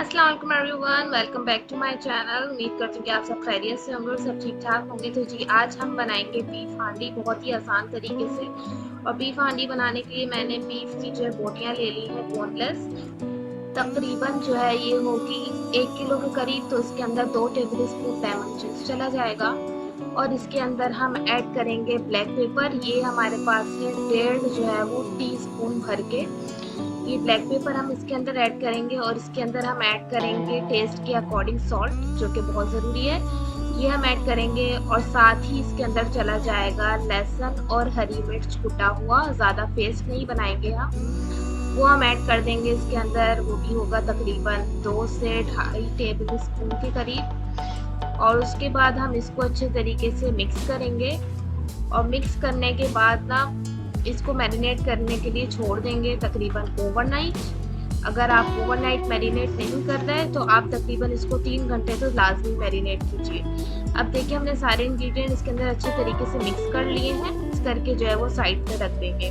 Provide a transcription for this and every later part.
अस्सलाम वालेकुम everyone, welcome back to my channel. उम्मीद करती हूँ कि आप सब खैरियत से होंगे और सब ठीक ठाक होंगे। तो जी आज हम बनाएंगे बीफ हांडी बहुत ही आसान तरीके से। और बीफ हांडी बनाने के लिए मैंने बीफ की जो है बोटियाँ ले ली हैं बोनलेस। तकरीबन जो है ये होगी 1 किलो के करीब। तो इसके अंदर 2 टेबल स्पून लेमन जूस चला जाएगा। और इसके अंदर हम ऐड करेंगे ब्लैक पेपर। ये हमारे पास है 1.5 जो है वो टी स्पून भर के। ये ब्लैक पेपर हम इसके अंदर ऐड करेंगे। और इसके अंदर हम ऐड करेंगे टेस्ट के अकॉर्डिंग सॉल्ट, जो कि बहुत ज़रूरी है, ये हम ऐड करेंगे। और साथ ही इसके अंदर चला जाएगा लहसुन और हरी मिर्च कुटा हुआ, ज़्यादा पेस्ट नहीं बनाएंगे हम, वो हम ऐड कर देंगे इसके अंदर। वो भी होगा तकरीबन 2 से 2.5 टेबल स्पून के करीब। और उसके बाद हम इसको अच्छे तरीके से मिक्स करेंगे। और मिक्स करने के बाद ना इसको मैरिनेट करने के लिए छोड़ देंगे तकरीबन ओवरनाइट। अगर आप ओवरनाइट मैरिनेट नहीं कर रहे हैं तो आप तकरीबन इसको 3 घंटे तो लाजमी मैरिनेट कीजिए। अब देखिए हमने सारे इंग्रेडिएंट इसके अंदर अच्छे तरीके से मिक्स कर लिए हैं। मिक्स करके जो है वो साइड पे रख देंगे।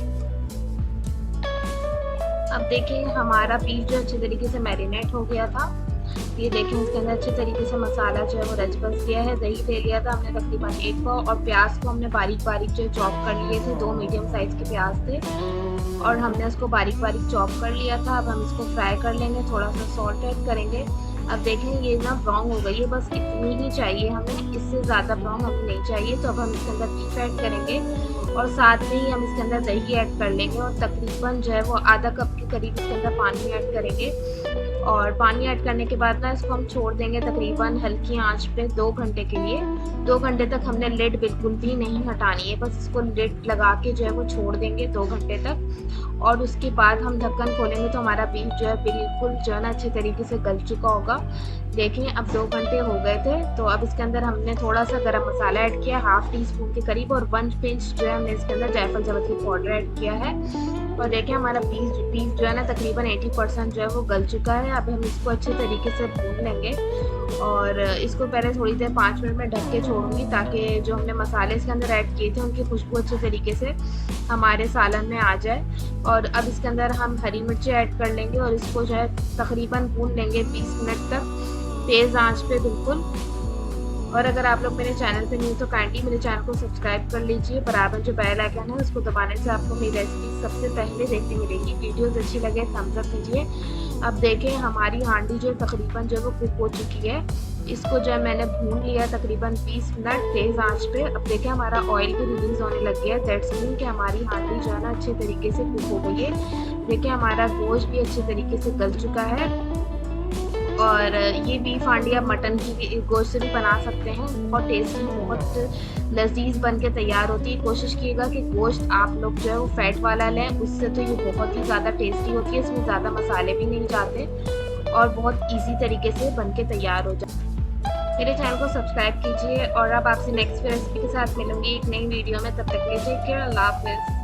अब देखिए हमारा बीफ जो अच्छे तरीके से मैरिनेट हो गया था। ये देखें इसके अंदर अच्छे तरीके से मसाला जो है वो रच बस गया है। दही ले लिया था हमने तकरीबन 1 पाव। और प्याज को हमने बारीक बारीक जो चॉप कर लिए थे। 2 मीडियम साइज के प्याज थे और हमने उसको बारीक बारीक चॉप कर लिया था। अब हम इसको फ्राई कर लेंगे, थोड़ा सा सॉल्ट ऐड करेंगे। अब देखें ये ना ब्राउन हो गई है, बस इतनी ही चाहिए हमें, इससे ज़्यादा ब्राउन हमें नहीं चाहिए। तो अब हम इसके अंदर बीफ ऐड करेंगे और साथ में ही हम इसके अंदर दही ऐड कर लेंगे। और तकरीबन जो है वो आधा कप के करीब इसके अंदर पानी ऐड करेंगे। और पानी ऐड करने के बाद ना इसको हम छोड़ देंगे तकरीबन हल्की आंच पे 2 घंटे के लिए। 2 घंटे तक हमने लिड बिल्कुल भी नहीं हटानी है, बस इसको लिड लगा के जो है वो छोड़ देंगे 2 घंटे तक। और उसके बाद हम ढक्कन खोलेंगे तो हमारा बीफ जो है बिल्कुल जो है ना अच्छे तरीके से गल चुका होगा। देखें अब 2 घंटे हो गए थे। तो अब इसके अंदर हमने थोड़ा सा गरम मसाला ऐड किया, हाफ टी स्पून के करीब। और 1 पिंच जो है हमने इसके अंदर जायफल जावित्री पाउडर ऐड किया है। और देखिए हमारा बीफ जो है ना तकरीबन 80% जो है वो गल चुका है। अब हम इसको अच्छे तरीके से भून लेंगे। और इसको पहले थोड़ी देर 5 मिनट में ढक के छोड़ूंगी ताकि जो हमने मसाले इसके अंदर ऐड किए थे उनकी खुशबू अच्छे तरीके से हमारे सालन में आ जाए। और अब इसके अंदर हम हरी मिर्ची ऐड कर लेंगे और इसको जो है तकरीबन भून लेंगे 20 मिनट तक तेज़ आंच पे बिल्कुल। और अगर आप लोग मेरे चैनल पे नहीं तो काइंडली मेरे चैनल को सब्सक्राइब कर लीजिए। बराबर जो बेल आइकन है उसको दबाने से आपको मेरी रेसिपी सबसे पहले देखने मिलेगी। वीडियोस अच्छी लगे थम्स अप कीजिए। अब देखें हमारी हांडी जो तकरीबन जो है वो कुक हो चुकी है। इसको जो है मैंने भून लिया तकरीबन 20 मिनट तेज़ आंच पे। अब देखें हमारा ऑयल भी रिलीज़ होने लग गया है। दैट्स मीन कि हमारी हांडी जो है ना अच्छे तरीके से कुक हो गई है। देखिए हमारा गोश्त भी अच्छे तरीके से गल चुका है। और ये बीफ हांडी आप मटन की गोश्त से भी बना सकते हैं। बहुत टेस्टी, बहुत लजीज बन के तैयार होती है। कोशिश कीजिएगा कि गोश्त आप लोग जो है वो फैट वाला लें, उससे तो ये बहुत ही ज़्यादा टेस्टी होती है। इसमें ज़्यादा मसाले भी नहीं जाते और बहुत इजी तरीके से बन के तैयार हो जाए। मेरे चैनल को सब्सक्राइब कीजिए और अब आपसे नेक्स्ट रेसिपी के साथ मिलूंगी एक नई वीडियो में। तब तक के लिए टेक केयर, अल्लाह हाफिज़।